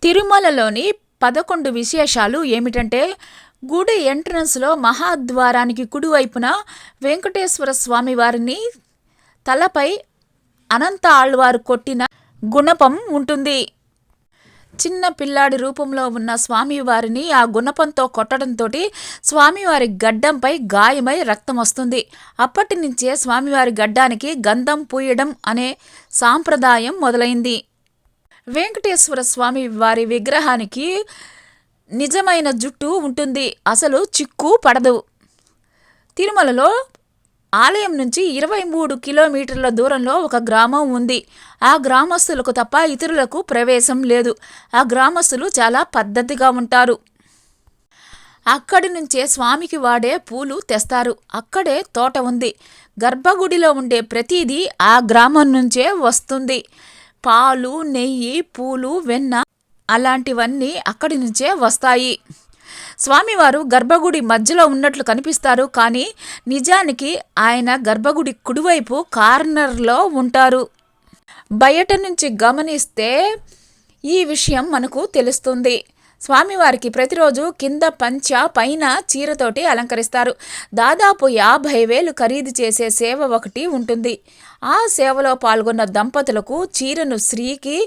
తిరుమలలోని 11 విశేషాలు ఏమిటంటే, గుడి ఎంట్రన్స్లో మహాద్వారానికి కుడివైపున వెంకటేశ్వర స్వామి వారిని తలపై అనంత ఆళ్వారు కొట్టిన గుణపం ఉంటుంది. చిన్న పిల్లాడి రూపంలో ఉన్న స్వామివారిని ఆ గుణపంతో కొట్టడంతో స్వామివారి గడ్డంపై గాయమై రక్తం వస్తుంది. అప్పటి నుంచే స్వామివారి గడ్డానికి గంధం పూయడం అనే సాంప్రదాయం మొదలైంది. వెంకటేశ్వర స్వామి వారి విగ్రహానికి నిజమైన జుట్టు ఉంటుంది, అసలు చిక్కు పడదు. తిరుమలలో ఆలయం నుంచి 23 కిలోమీటర్ల దూరంలో ఒక గ్రామం ఉంది. ఆ గ్రామస్తులకు తప్ప ఇతరులకు ప్రవేశం లేదు. ఆ గ్రామస్తులు చాలా పద్ధతిగా ఉంటారు. అక్కడి నుంచే స్వామికి వాడే పూలు తెస్తారు. అక్కడే తోట ఉంది. గర్భగుడిలో ఉండే ప్రతిదీ ఆ గ్రామం నుంచే వస్తుంది. పాలు, నెయ్యి, పూలు, వెన్న అలాంటివన్నీ అక్కడి నుంచే వస్తాయి. స్వామివారు గర్భగుడి మధ్యలో ఉన్నట్లు కనిపిస్తారు, కానీ నిజానికి ఆయన గర్భగుడి కుడివైపు కార్నర్లో ఉంటారు. బయట నుంచి గమనిస్తే ఈ విషయం మనకు తెలుస్తుంది. స్వామివారికి ప్రతిరోజు కింద పంచ, పైన చీరతోటి అలంకరిస్తారు. దాదాపు 50,000 ఖరీదు చేసే సేవ ఒకటి ఉంటుంది. ఆ సేవలో పాల్గొన్న దంపతులకు చీరను స్త్రీకి,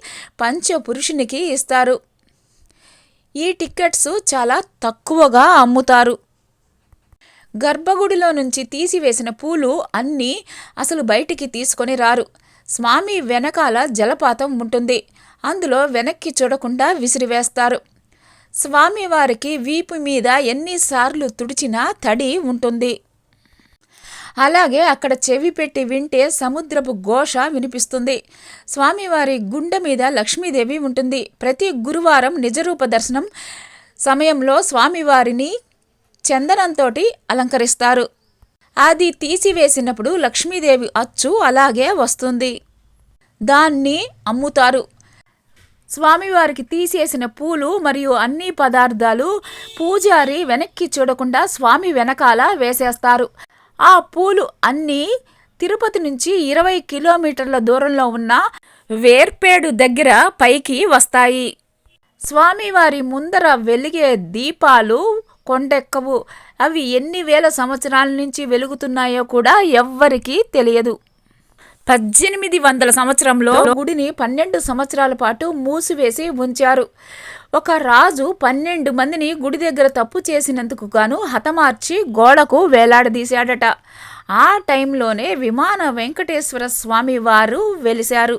పంచ పురుషునికి ఇస్తారు. ఈ టికెట్స్ చాలా తక్కువగా అమ్ముతారు. గర్భగుడిలో నుంచి తీసివేసిన పూలు అన్నీ అసలు బయటికి తీసుకొని రారు. స్వామి వెనకాల జలపాతం ఉంటుంది. అందులో వెనక్కి చూడకుండా విసిరివేస్తారు. స్వామివారికి వీపు మీద ఎన్నిసార్లు తుడిచినా తడి ఉంటుంది. అలాగే అక్కడ చెవి పెట్టి వింటే సముద్రపు ఘోష వినిపిస్తుంది. స్వామివారి గుండె మీద లక్ష్మీదేవి ఉంటుంది. ప్రతి గురువారం నిజరూప దర్శనం సమయంలో స్వామివారిని చందనంతో అలంకరిస్తారు. అది తీసివేసినప్పుడు లక్ష్మీదేవి అచ్చు అలాగే వస్తుంది. దాన్ని అమ్ముతారు. స్వామివారికి తీసేసిన పూలు మరియు అన్ని పదార్థాలు పూజారి వెనక్కి చూడకుండా స్వామి వెనకాల వేసేస్తారు. ఆ పూలు అన్నీ తిరుపతి నుంచి 20 కిలోమీటర్ల దూరంలో ఉన్న వేర్పేడు దగ్గర పైకి వస్తాయి. స్వామివారి ముందర వెలిగే దీపాలు కొండెక్కవు. అవి ఎన్ని వేల సంవత్సరాల నుంచి వెలుగుతున్నాయో కూడా ఎవ్వరికీ తెలియదు. 1800 సంవత్సరంలో గుడిని 12 సంవత్సరాల పాటు మూసివేసి ఉంచారు. ఒక రాజు 12 మందిని గుడి దగ్గర తప్పు చేసినందుకు గాను హతమార్చి గోడకు వేలాడదీశాడట. ఆ టైంలోనే విమాన వెంకటేశ్వర స్వామి వారు వెలిశారు.